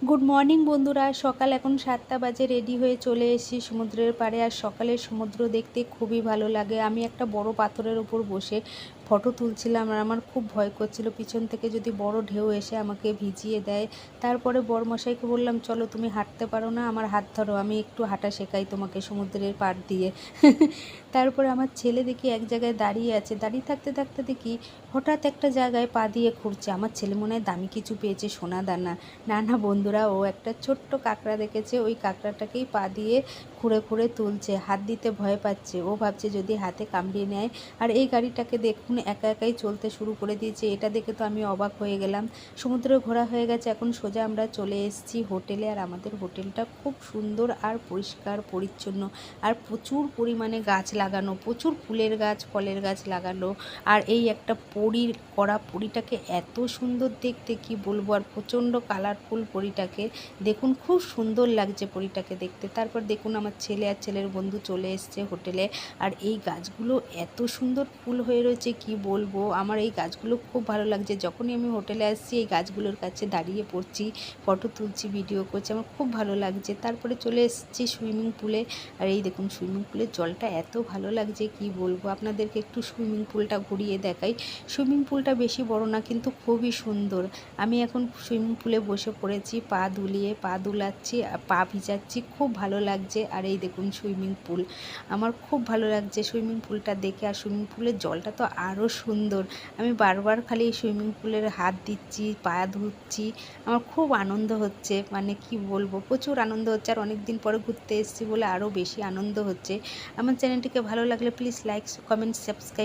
Good morning বন্ধুরা। সকাল এখন 7টা বাজে, রেডি হয়ে চলে এসেছি সমুদ্রের পাড়ে। আর সকালের সমুদ্র দেখতে খুবই ভালো লাগে। আমি একটা বড় পাথরের উপর বসে ফটো তুলছিলাম আর আমার খুব ভয় করছিল পিছন থেকে যদি বড় ঢেউ এসে আমাকে ভিজিয়ে দেয়। তারপরে বরমশাইকে বললাম, চলো তুমি হাঁটতে পারো না, আমার হাত ধরো, আমি একটু হাঁটা শেখাই তোমাকে সমুদ্রের পাড় দিয়ে। তারপরে আমার ছেলে দেখি এক জায়গায় দাঁড়িয়ে আছে, দাঁড়িয়ে থাকতে থাকতে দেখি হঠাৎ একটা জায়গায় পা দিয়ে খুঁড়ছে। আমার ছেলে মনে হয় দামি কিছু পেয়েছে, সোনা দানা। না না বন্ধুরা, ও একটা ছোট্ট কাঁকড়া দেখেছে, ওই কাঁকড়াটাকেই পা দিয়ে খুঁড়ে খুঁড়ে তুলছে। হাত দিতে ভয় পাচ্ছে, ও ভাবছে যদি হাতে কামড়িয়ে নেয়। আর এই গাড়িটাকে দেখুন একা একাই চলতে শুরু করে দিয়েছে, এটা দেখে তো আমি অবাক হয়ে গেলাম। সমুদ্র ঘোরা হয়ে গেছে, এখন সোজা আমরা চলে এসেছি হোটেলে। আর আমাদের হোটেলটা খুব সুন্দর আর পরিষ্কার পরিচ্ছন্ন, আর প্রচুর পরিমাণে গাছ লাগানো, প্রচুর ফুলের গাছ ফলের গাছ লাগানো। আর এই একটা পরীর করা পরীটাকে এত সুন্দর দেখতে কি বলবো, আর প্রচণ্ড কালারফুল পরীটাকে দেখুন, খুব সুন্দর লাগছে পরীটাকে দেখতে। তারপর দেখুন আমার ছেলে আর ছেলের বন্ধু চলে এসছে হোটেলে। আর এই গাছগুলো এত সুন্দর ফুল হয়ে রয়েছে কি বলবো, আমার এই গাছগুলো খুব ভালো লাগছে। যখনই আমি হোটেলে আসছি এই গাছগুলোর কাছে দাঁড়িয়ে পড়ছি, ফটো তুলছি, ভিডিও করছি, আমার খুব ভালো লাগছে। তারপরে চলে এসেছি সুইমিং পুলে। আর এই দেখুন সুইমিং পুলের জলটা এত ভালো লাগছে কি বলবো, আপনাদেরকে একটু সুইমিং পুলটা ঘুরিয়ে দেখাই। সুইমিং পুলটা বেশি বড় না কিন্তু খুবই সুন্দর। আমি এখন সুইমিং পুলে বসে পড়েছি, পা দুলিয়ে পা দুলাচ্ছি, পা ভিজাচ্ছি, খুব ভালো লাগছে। আর এই দেখুন সুইমিং পুল, আমার খুব ভালো লাগছে সুইমিং পুলটা দেখে। আর সুইমিং পুলের জলটা তো আরও সুন্দর। আমি বারবার খালি সুইমিং পুলের হাত দিচ্ছি, পা ধুচ্ছি, আমার খুব আনন্দ হচ্ছে, মানে কি বলবো, প্রচুর আনন্দ হচ্ছে। আর অনেক দিন পরে ঘুরতে এসেছি বলে আরও বেশি আনন্দ হচ্ছে। আমার চ্যানেলটিকে ভালো লাগলে প্লিজ লাইক কমেন্ট সাবস্ক্রাইব